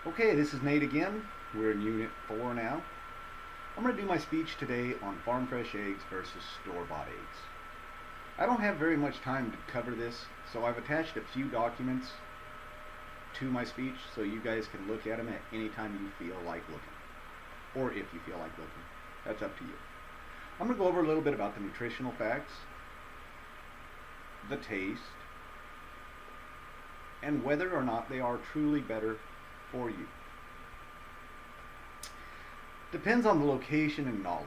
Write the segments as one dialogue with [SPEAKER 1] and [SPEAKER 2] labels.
[SPEAKER 1] Okay, this is Nate again. We're in Unit 4 now. I'm going to do my speech today on farm fresh eggs versus store-bought eggs. I don't have very much time to cover this, so I've attached a few documents to my speech so you guys can look at them at any time you feel like looking. Or if you feel like looking. That's up to you. I'm going to go over a little bit about the nutritional facts, the taste, and whether or not they are truly better for you. Depends on the location and knowledge.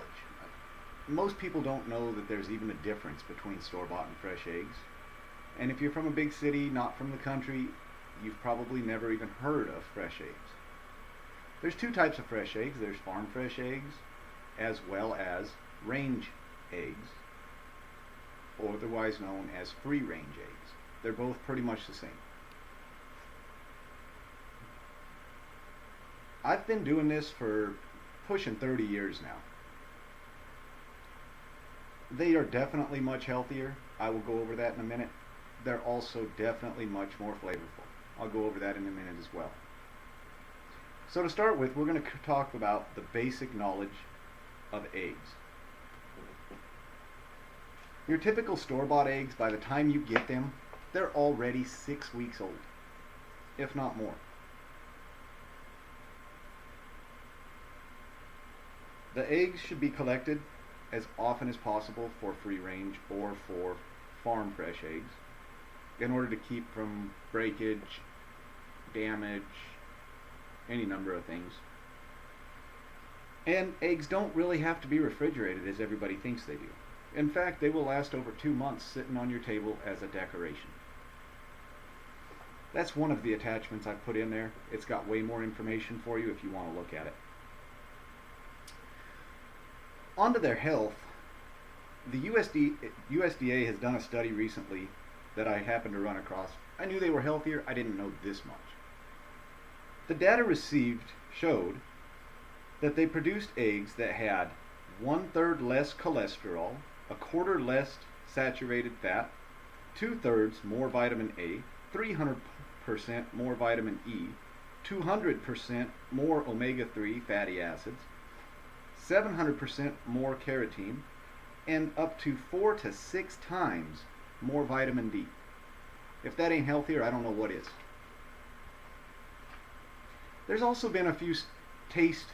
[SPEAKER 1] Most people don't know that there's even a difference between store-bought and fresh eggs. And if you're from a big city, not from the country, you've probably never even heard of fresh eggs. There's two types of fresh eggs. There's farm fresh eggs as well as range eggs, or otherwise known as free-range eggs. They're both pretty much the same. I've been doing this for pushing 30 years now. They are definitely much healthier. I will go over that in a minute. They're also definitely much more flavorful. I'll go over that in a minute as well. So to start with, we're going to talk about the basic knowledge of eggs. Your typical store-bought eggs, by the time you get them, they're already 6 weeks old, if not more. The eggs should be collected as often as possible for free range or for farm fresh eggs in order to keep from breakage, damage, any number of things. And eggs don't really have to be refrigerated as everybody thinks they do. In fact, they will last over 2 months sitting on your table as a decoration. That's one of the attachments I've put in there. It's got way more information for you if you want to look at it. Onto their health, the USDA has done a study recently that I happened to run across. I knew they were healthier, I didn't know this much. The data received showed that they produced eggs that had 1/3 less cholesterol, 1/4 less saturated fat, 2/3 more vitamin A, 300% more vitamin E, 200% more omega-3 fatty acids, 700% more carotene, and up to 4 to 6 times more vitamin D. If that ain't healthier, I don't know what is. There's also been a few taste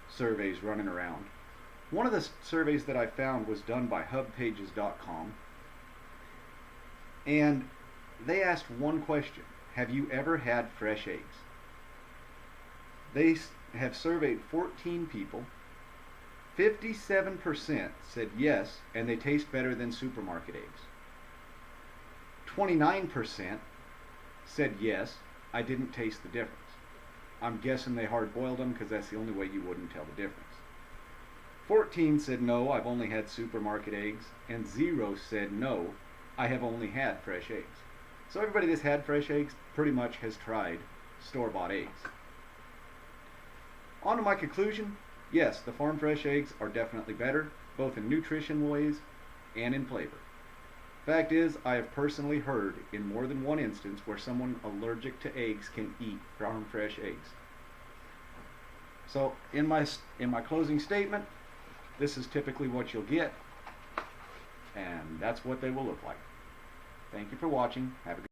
[SPEAKER 1] surveys running around. One of the surveys that I found was done by hubpages.com, and they asked one question: have you ever had fresh eggs? They have surveyed 14 people. 57% said yes, and they taste better than supermarket eggs. 29% said yes, I didn't taste the difference. I'm guessing they hard-boiled them because that's the only way you wouldn't tell the difference. 14 said no, I've only had supermarket eggs, and 0 said no, I have only had fresh eggs. So everybody that's had fresh eggs pretty much has tried store-bought eggs. On to my conclusion. Yes, the farm fresh eggs are definitely better, both in nutrition ways and in flavor. Fact is, I have personally heard in more than one instance where someone allergic to eggs can eat farm fresh eggs. So in my closing statement, this is typically what you'll get, and that's what they will look like. Thank you for watching. Have a good